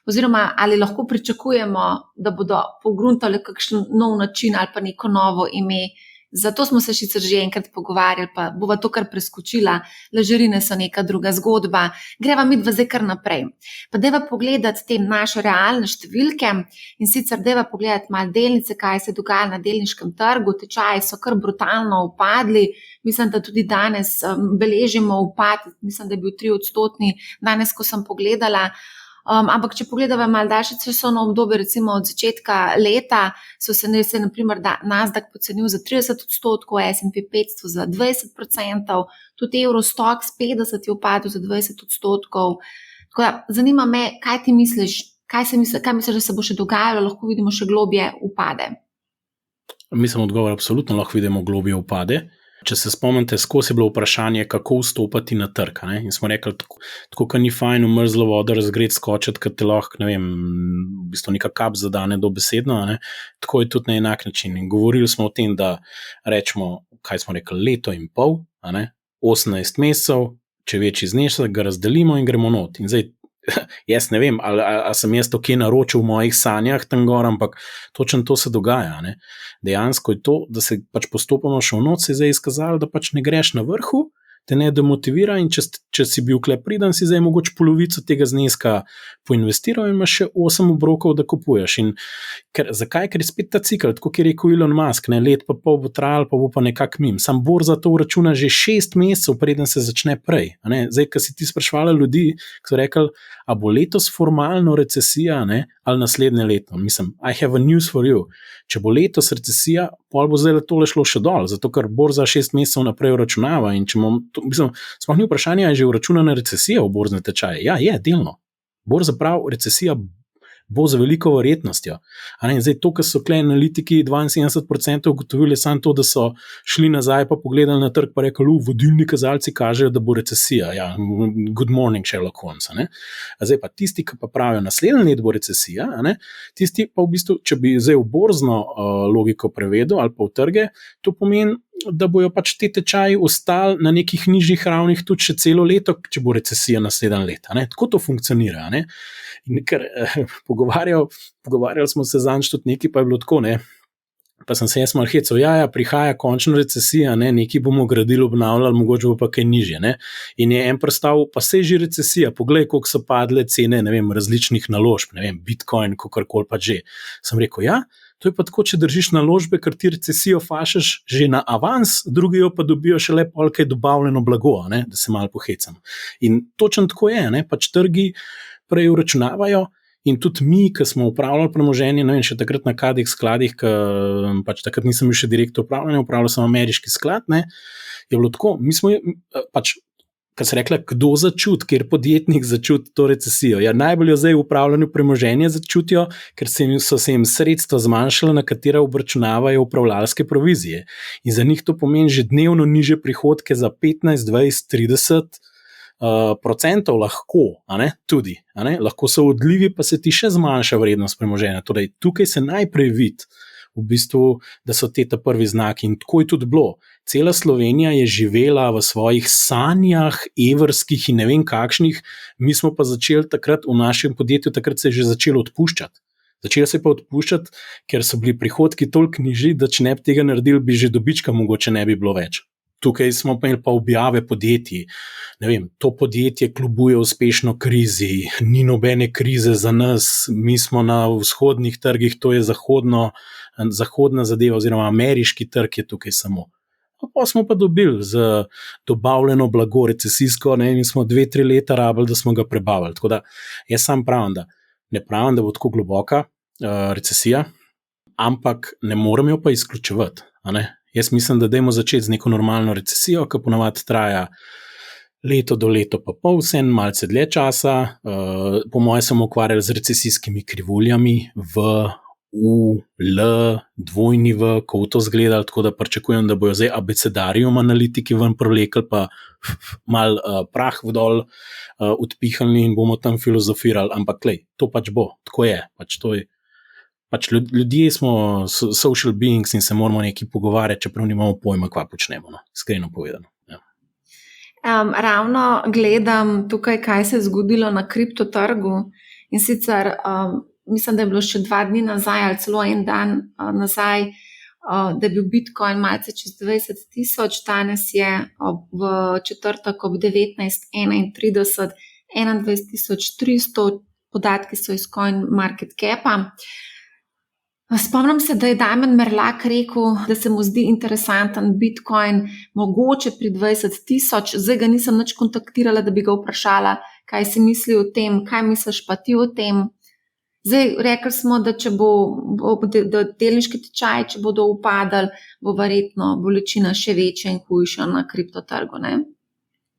S1: oziroma ali lahko pričakujemo, da bodo pogruntali kakšen nov način ali pa neko novo ime. Zato smo se sicer že enkrat pogovarjali, pa bova to kar preskočila, ležarine so neka druga zgodba, greva midva zdaj kar naprej. Pa deva pogledati te naše realne številke in sicer deva pogledati malo delnice, kaj se dogaja na delniškem trgu, tečaji so kar brutalno upadli, mislim, da tudi danes beležimo upad, mislim, da je bil 3%, danes, ko sem pogledala. Ampak če pogledamo malo daljše časovno obdobje, recimo od začetka leta, se na primer Nasdaq pocenil za 30%, S&P 500 za 20%, tudi Eurostoxx 50 je upadel za 20%. Tako da, zanima me, kaj ti misliš, kaj misliš, da se bo še dogajalo, lahko vidimo še globje upade?
S2: Mislim, odgovor, absolutno lahko vidimo globje upade. Če se spomnite, skozi je bilo vprašanje, kako vstopati na trg. In smo rekli, tako kot ni fajn v mrzlo vodo razgret skočiti, ker te lahko, ne vem, v bistvu neka kap zadane dobesedno, tako je tudi na enak način. In govorili smo o tem, da rečemo, kaj smo rekli, leto in pol, 18 mesecev, če večji znesek, ga razdelimo in gremo not. In zdaj, jaz ne vem, ali sem jaz to kje naročil v mojih sanjah tam gor, ampak točno to se dogaja. Dejansko je to, da se pač postopoma še v noč se je zdaj izkazalo, da pač ne greš na vrhu, te ne demotivira in če si bil kle priden, si zdaj mogoče polovico tega zneska poinvestiral in imaš še 8 obrokov, da kupuješ. In zakaj? Ker je spet ta cikl, tako je rekel Elon Musk, let pa pol bo trajal, pa bo pa nekak mim. Sam borza to računa že 6 mesecev, preden se začne prej. Zdaj, ko si ti sprašvala ljudi, ki so rekli, a bo letos formalno recesija, ali naslednje leto. Mislim, I have a news for you. Če bo letos recesija, pol bo zdaj tole šlo še dol, zato ker borza 6 mesecev naprej računava in če sploh ni vprašanje, je že vračunana recesija v borzne tečaje. Ja, je, delno. Borza prav, recesija bo z veliko verjetnostjo. Zdaj to, kar so kle analitiki 72% ugotovili, samo to, da so šli nazaj pa pogledali na trg pa rekli, vodilni kazalci kažejo, da bo recesija. Ja, good morning, Sherlock Holmes. Zdaj pa tisti, ki pa pravijo, naslednje let bo recesija, tisti pa v bistvu, če bi zdaj v borzno logiko prevedel ali pa v trge, to pomeni, da bojo pač te tečaji ostali na nekih nižjih ravnih tudi še celo leto, če bo recesija naslednje let. Tako to funkcionira. In ker pogovarjali smo se zanj tudi nekaj, pa je bilo tako, pa sem se jaz malo hecal, prihaja končno recesija, ne, nekaj bomo gradili, obnavljali, mogoče bo pa kaj nižje. Ne. In je en predstav, pa se je že recesija, poglej, koliko so padle cene, ne vem, različnih naložb, ne vem, Bitcoin, kakorkoli pa že. Sem rekel, to je pa tako, če držiš naložbe, ker ti recesijo fašeš že na avans, drugi jo pa dobijo šele pol, kaj dobavljeno blago, ne, da se malo pohecam. In točno tako je, ne, pač trgi prej uračunavajo. In tudi mi, ki smo upravljali premoženje, ne vem, še takrat na KDX skladih, pač takrat nisem bil še direktor upravljanja, upravljal sem ameriški sklad, ne, je bilo tako, mi smo pač, kar se rekla, kdo začuti, kjer podjetnik začuti to recesijo. Najbolj jo zdaj v upravljanju premoženja začutijo, ker so se jim sredstva zmanjšala, na katera obračunavajo upravljalske provizije. In za njih to pomeni že dnevno nižje prihodke za 15, 20, 30 procentov lahko, tudi, lahko so odlivi, pa se ti še zmanjša vrednost premoženja. Torej, tukaj se najprej vidi, v bistvu, da so te prvi znaki in tako je tudi bilo. Cela Slovenija je živela v svojih sanjah, evrskih in ne vem kakšnih, mi smo pa začeli takrat v našem podjetju, takrat se je že začelo odpuščati. Začelo se je pa odpuščati, ker so bili prihodki toliko nižji, da če ne bi tega naredili, bi že dobička mogoče ne bi bilo več. Tukaj smo pa imeli pa objave podjetij. Ne vem, to podjetje kljubuje uspešno krizi, ni nobene krize za nas, mi smo na vzhodnih trgih, to je zahodna zadeva, oziroma ameriški trg je tukaj samo. Pa smo pa dobili z dobavljeno blago recesijsko, in smo 2-3 leta rabili, da smo ga prebavili. Tako da jaz sam pravim, ne pravim, da bo tako globoka recesija, ampak ne morem jo pa izključevati, Jaz mislim, da dajmo začeti z neko normalno recesijo, ki ponavadi traja leto do leto pa pol, vse malce dlje časa. Po mojem smo ukvarjali z recesijskimi krivuljami V, U, L, dvojni V, ko to zgledali, tako da pričakujem, da bojo zdaj abecedarium analitiki ven privlekli, pa mal prah vdol odpihali in bomo tam filozofirali, ampak to pač bo, tako je, pač ljudje smo social beings in se moramo nekaj pogovarjati, čeprav nimamo pojma, kva počnemo, iskreno povedano. Ja.
S1: Ravno gledam tukaj, kaj se je zgodilo na kriptotrgu in sicer mislim, da je bilo še 2 dni nazaj ali celo en dan nazaj, da je bil Bitcoin malce čez 20,000, danes je v četrtek ob 19:31 21,300, podatki so iz CoinMarketCapa. Spomnim se, da je Damjan Merlak rekel, da se mu zdi interesanten Bitcoin, mogoče pri 20,000, zdaj ga nisem nič kontaktirala, da bi ga vprašala, kaj si misli o tem, kaj misliš pa ti o tem. Zdaj rekli smo, da če bo delniški tečaj, če bodo upadali, bo verjetno bolečina še večja in hujša na kriptotrgu, ne?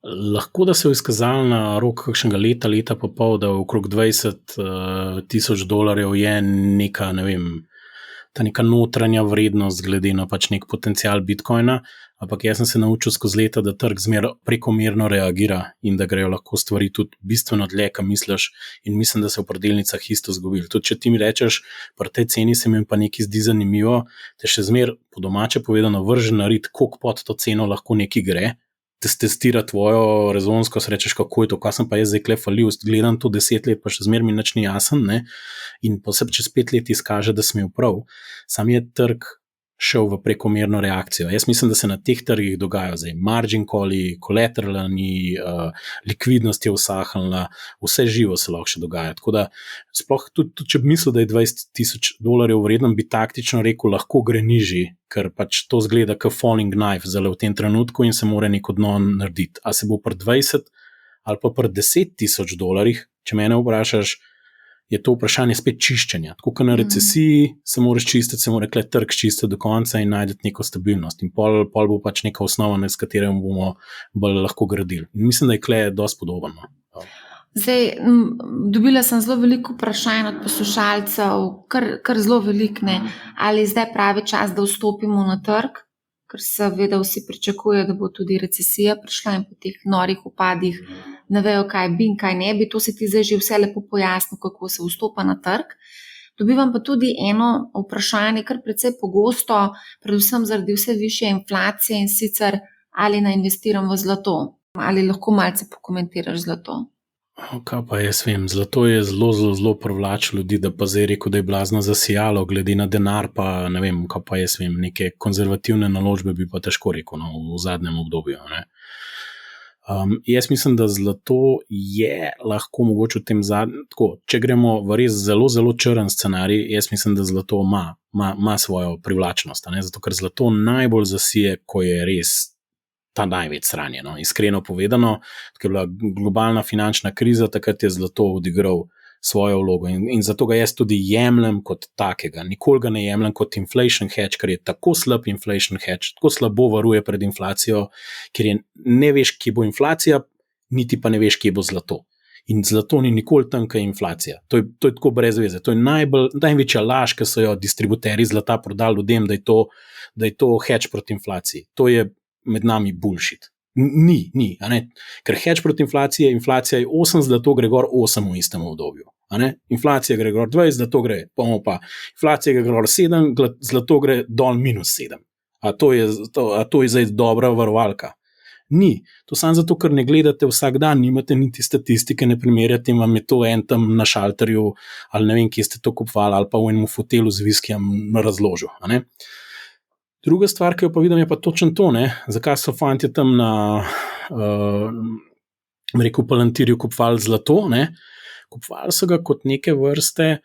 S2: Lahko, da se je izkazalo na rok kakšnega leta pa pol, da okrog $20,000 je neka, ne vem, ta neka notranja vrednost glede na pač nek potencial Bitcoina, ampak jaz sem se naučil skozi leta, da trg prekomerno reagira in da grejo lahko stvari tudi bistveno dlje, kam misliš, in mislim, da se v delnicah isto zgodilo. Tudi če ti mi rečeš, pri tej ceni se mi pa nekaj zdi zanimivo, te še zmer po domače povedano vrže narediti, koliko pod to ceno lahko nekaj gre, testira tvojo rezonsko, rečeš, kako je to, kaj sem pa jaz zdaj kle falil, gledam to 10 let, pa še zmer mi nič ni jasen, ne? In posebej čez 5 let izkaže, da sem imel prav. Sam je trg šel v prekomerno reakcijo. Jaz mislim, da se na teh trgih dogajajo zdaj margin calli, collateralni, likvidnost je usahnila, vse živo se lahko še dogaja. Tako da, sploh tudi če bi mislil, da je $20,000 vreden, bi taktično rekel, lahko gre nižji, ker pač to zgleda kot falling knife zelo v tem trenutku in se mora neko dno narediti. A se bo pri 20 ali pa pri $10,000, če mene vprašaš, je to vprašanje spet čiščenja. Tako kot na recesiji se moraš čistiti, se mora trg čistiti do konca in najti neko stabilnost. In pol bo pač neka osnova, s katero bomo bolj lahko gradili. In mislim, da je kle dosti podobno.
S1: Zdaj, dobila sem zelo veliko vprašanj od poslušalcev, kar zelo veliko, ne. Ali zdaj pravi čas, da vstopimo na trg, ker seveda vsi pričakujejo, da bo tudi recesija prišla in po teh norih upadih ne vejo, kaj bi in kaj ne bi. To si ti zdaj že vse lepo pojasnil, kako se vstopa na trg. Dobivam pa tudi eno vprašanje, kar precej pogosto, predvsem zaradi vse višje inflacije, in sicer ali naj investiram v zlato. Ali lahko malce pokomentiraš zlato?
S2: Kaj pa jaz vem, zlato je zelo privlačilo ljudi, da pa zdaj rekel, da je blazno zasijalo, glede na denar, pa ne vem, kaj pa jaz vem, neke konzervativne naložbe bi pa težko rekel v zadnjem obdobju. Ne. Jaz mislim, da zlato je lahko mogoče v tem zadnjem, tako, če gremo v res zelo črn scenarij, jaz mislim, da zlato ima svojo privlačnost, ne, zato ker zlato najbolj zasije, ko je res ta največ sranje. No. Iskreno povedano, ker je bila globalna finančna kriza, takrat je zlato odigral svojo vlogo in zato ga jaz tudi jemljem kot takega. Nikoli ga ne jemljem kot inflation hedge, ker je tako slab inflation hedge, tako slabo varuje pred inflacijo, ker ne veš, kje bo inflacija, niti pa ne veš, kje bo zlato. In zlato ni nikoli tam, kaj je inflacija. To je tako brez veze. To je največja laž, ki so jo distributerji zlata prodali ljudem, da je to hedge proti inflaciji. To je med nami bullshit. Ni, a ne? Ker hedge proti inflaciji je, inflacija je 8, zlato gre gor 8 v istem obdobju. A ne? Inflacija gre gor 20, zlato gre, pa inflacija gre gor 7, zlato gre dol -7. A to je zdaj dobra varovalka? Ni. To samo zato, ker ne gledate vsak dan, nimate niti statistike, ne primerjate, vam je to en tam na šalterju, ali ne vem, kje ste to kupovali, ali pa v enem hotelu z viskijem razložil. A ne? Druga stvar, ki jo pa vidim, je pa točno to, ne? Zakaj so fantje tam na Palantirju kupovali zlato, ne? Kupovali so ga kot neke vrste,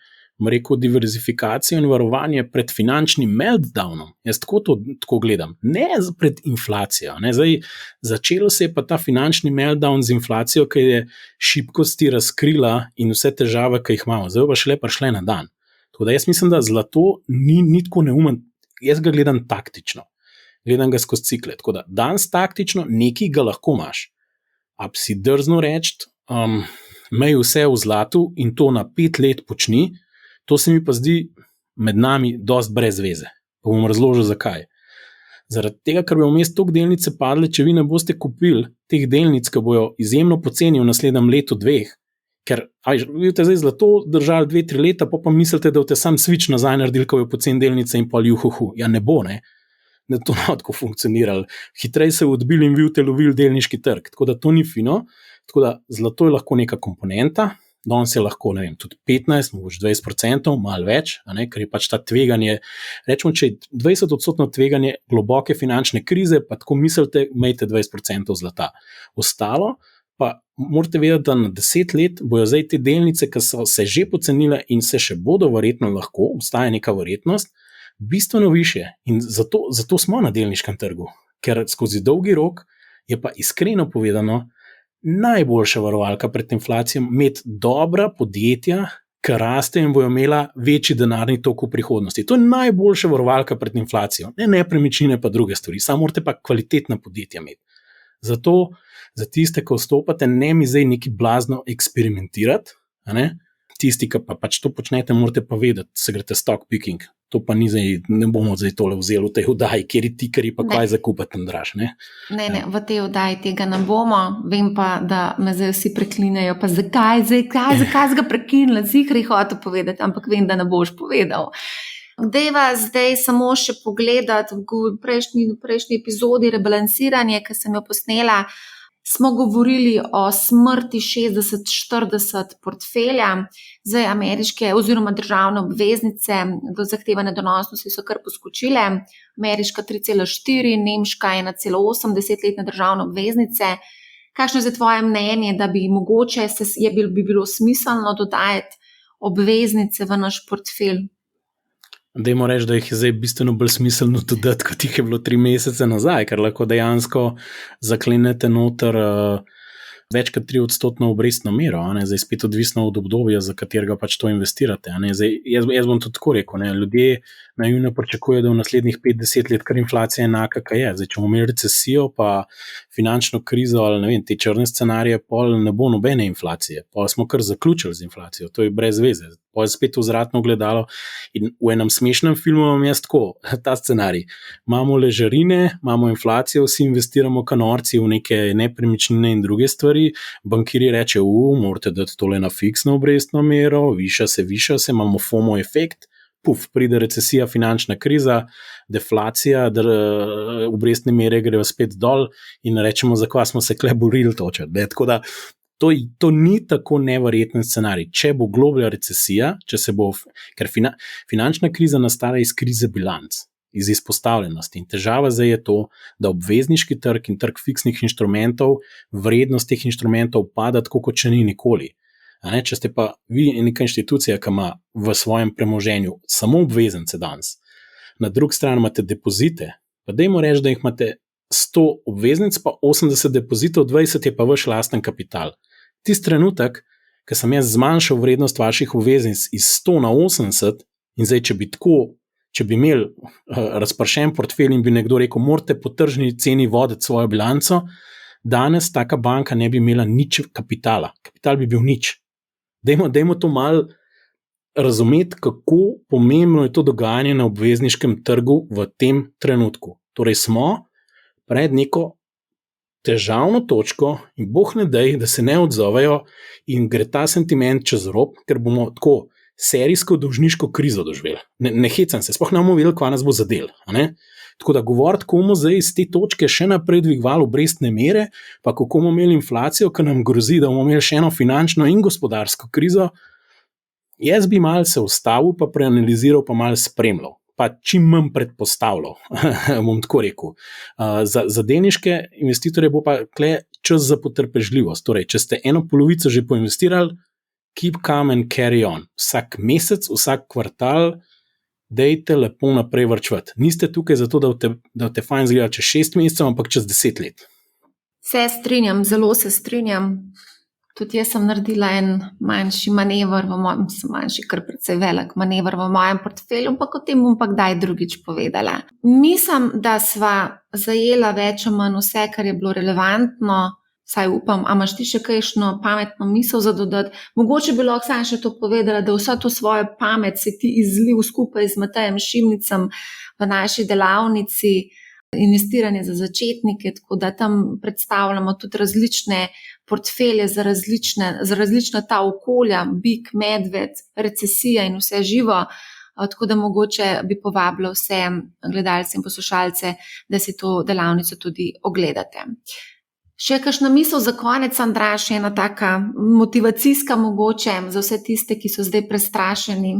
S2: diverzifikacijo in varovanje pred finančnim meltdownom. Jaz tako gledam, ne pred inflacijo. Ne? Zdaj, začelo se je pa ta finančni meltdown z inflacijo, ki je šibkosti razkrila in vse težave, ki jih imamo. Zdaj pa šele prišle na dan. Tako da jaz mislim, da zlato ni tako neumen. Jaz ga gledam taktično, gledam ga skozi cikle. Tako da danes taktično nekaj ga lahko imaš. A bi si drzno reči, imej vse v zlatu in to na 5 let počni, to se mi pa zdi med nami dost brez veze. Pa bom razložil, zakaj. Zaradi tega, ker bi vmes toliko delnice padle, če vi ne boste kupili teh delnic, ki bojo izjemno poceni v naslednjem letu, 2, ker vi ste zdaj zlato držali 2-3 leta, pa mislite, da boste sam switch nazaj naredili, ko je pocen delnice in pa juhuhu. Ja, ne bo, ne. Ne to tako funkcioniralo. Hitrej se odbili in vi utelovili delniški trg. Tako da to ni fino. Tako da zlato je lahko neka komponenta, danes je lahko, ne vem, tudi 15, mogoče 20%, malo več, a ne, ker je pač ta tveganje, rečemo, če je 20% tveganje globoke finančne krize, pa tako mislite, imejte 20% zlata. Ostalo pa morate vedeti, da na 10 let bojo zdaj te delnice, ki so se že pocenile in se še bodo verjetno lahko, obstaja neka verjetnost, bistveno više. In zato smo na delniškem trgu, ker skozi dolgi rok je pa iskreno povedano najboljša varovalka pred inflacijo imeti dobra podjetja, ki raste in bojo imela večji denarni tok v prihodnosti. To je najboljša varovalka pred inflacijo. Ne nepremičnine pa druge stvari, samo morate pa kvalitetna podjetja imeti. Zato za tiste, ki vstopate, ne mi zdaj neki blazno eksperimentirati, a ne? Tisti, ki pa pač to počnete, morate pa vedeti, se greste stock picking. To pa ni zdaj, ne bomo zdaj tole vzeli v tej oddaji, kjer je tikeri pa kaj zakupati tam draž, ne?
S1: Ne, v tej oddaji tega ne bomo, vem pa, da me zdaj vsi preklinejo, pa zakaj ga prekinila, zihri hotel povedati, ampak vem, da ne boš povedal. Dejva zdaj samo še pogledati v prejšnji epizodi rebalansiranje, ki sem jo posnela, smo govorili o smrti 60-40 portfelja, zdaj ameriške oziroma državne obveznice do zahtevane donosnosti so kar poskočile, ameriška 3,4, nemška 1,8, 10-letne državne obveznice. Kakšno je za tvoje mnenje, da bi mogoče bi bilo smiselno dodajati obveznice v naš portfelj?
S2: Dajmo reči, da jih je zdaj bistveno bolj smiselno dodati, kot jih je bilo 3 mesece nazaj, ker lahko dejansko zaklenete noter več kot 3% obrestno mero, zdaj spet odvisno od obdobja, za katerega pač to investirate. Zdaj, jaz bom tudi tako rekel, ljudje naivno pričakujejo, da v naslednjih 5-10 let kar inflacija enaka, kaj je. Zdaj, če bomo imeli recesijo pa finančno krizo ali ne vem, te črne scenarije, pol ne bo nobene inflacije, pol smo kar zaključili z inflacijo, to je brez veze. Pol je spet vzvratno gledalo in v enem smešnem filmu imam jaz tako, ta scenarij. Imamo ležarine, imamo inflacijo, vsi investiramo kanorci v neke nepremičnine in druge stvari, bankiri reče, morate dati tole na fiksno obrestno mero, viša se, imamo FOMO efekt, pride recesija, finančna kriza, deflacija, obrestne mere grejo spet dol in rečemo, zakaj smo se kle borili točer. Tako da To ni tako neverjeten scenarij. Če bo globalna recesija, ker finančna kriza nastala iz krize bilanc, iz izpostavljenosti. In težava zdaj je to, da obvezniški trg in trg fiksnih inštrumentov, vrednost teh inštrumentov pada tako, kot če ni nikoli. Če ste pa vi neka inštitucija, ki ima v svojem premoženju samo obveznice danes, na drugi strani imate depozite, pa dajmo reči, da jih imate 100 obveznic, pa 80 depozitov, 20 je pa vaš lasten kapital. Tisti trenutek, ko sem jaz zmanjšal vrednost vaših obveznic iz 100 na 80, in zdaj, če bi imeli razpršen portfelj in bi nekdo rekel, morate po tržni ceni voditi svojo bilanco, danes taka banka ne bi imela nič kapitala. Kapital bi bil nič. Dajmo to malo razumeti, kako pomembno je to dogajanje na obvezniškem trgu v tem trenutku. Torej smo pred neko težavno točko in boh ne daj, da se ne odzovejo in gre ta sentiment čez rob, ker bomo tako serijsko dolžniško krizo doživeli. Ne hecam se, sploh ne bomo vedeli, kva nas bo zadel. Tako da govoriti, komu zdaj iz te točke še naprej dvigovali obrestne mere, pa kako bomo imeli inflacijo, ki nam grozi, da bomo imeli še eno finančno in gospodarsko krizo, jaz bi malo se ustavil, pa preanaliziral, pa malo spremljal. Pa čim manj predpostavljal, bom tako rekel. Za delniške investitorje bo pa tle čas za potrpežljivost. Torej, če ste eno polovico že poinvestirali, keep calm and carry on. Vsak mesec, vsak kvartal, dejte lepo naprej varčevati. Niste tukaj zato, da te fajn zgleda čez 6 mesecev, ampak čez 10 let.
S1: Se strinjam, zelo se strinjam. Tudi jaz sem naredila en manjši manever, manjši, kar precej velik manever v mojem portfelju, ampak o tem bom pa kdaj drugič povedala. Mislim, da sva zajela več o manj vse, kar je bilo relevantno, saj upam, a imaš ti še kakšno pametno misel za dodati? Mogoče bi lahko samo še to povedala, da vsa to svojo pamet si ti izlil skupaj z Matejem Šimnicem v naši delavnici investiranje za začetnike, tako da tam predstavljamo tudi različne portfelje za različna ta okolja, bik, medved, recesija in vse živo, tako da mogoče bi povabila vse gledalce in poslušalce, da si to delavnico tudi ogledate. Še kakšna misel za konec, Andraž, ena taka motivacijska mogoče za vse tiste, ki so zdaj prestrašeni?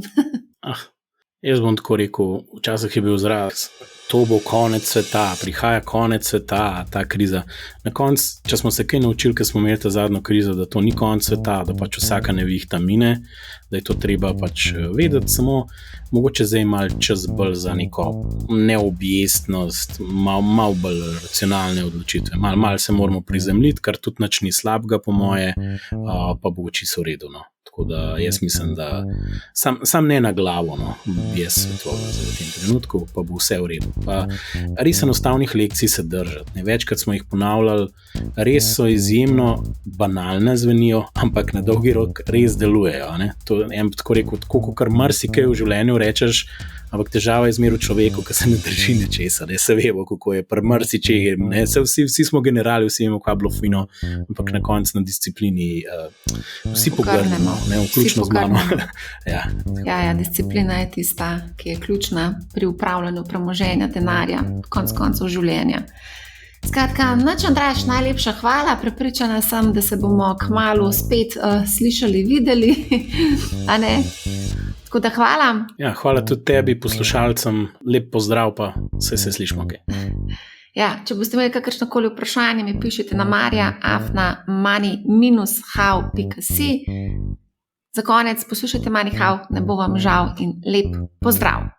S2: Jaz bom tako rekel, včasih je bil izraz, to bo konec sveta, prihaja konec sveta, ta kriza. Na koncu, če smo se kaj naučili, ker smo imeli ta zadnjo krizo, da to ni konec sveta, da pač vsaka nevihta mine, da je to treba pač vedeti, samo mogoče zdaj malo čas bolj za neko neobjestnost, malo bolj racionalne odločitve. Malo se moramo prizemljiti, kar tudi nič ni slabega po moje, pa bo čisto v redu, no. Tako da jaz mislim, da sam ne na glavo, no, jaz svetoval v tem trenutku, pa bo vse v redu. Pa res enostavnih lekcij se držati. Večkrat smo jih ponavljali, res so izjemno banalne zvenijo, ampak na dolgi rok res delujejo. To je tako rekel, tako kar marsikaj v življenju rečeš, ampak težava je zmeraj v človeku, ki se ne drži nečesa, se vemo, kako je pri marsičem. Vsi smo generali, vsi vemo, kaj je bilo fino, ampak na koncu na disciplini vsi pogrnemo, vključno z mano.
S1: Ja, disciplina je tista, ki je ključna pri upravljanju premoženja, denarja, konec koncev življenja. Skratka, Andraž, najlepša hvala. Prepričana sem, da se bomo kmalu spet slišali, videli. A ne? Tako da hvala.
S2: Ja, hvala tudi tebi, poslušalcem. Lep pozdrav, pa se slišimo. Okay.
S1: Ja, če boste imeli kakršnokoli vprašanje, mi pišite na marja@money-how.si. Za konec poslušajte Money How, ne bo vam žal in lep pozdrav.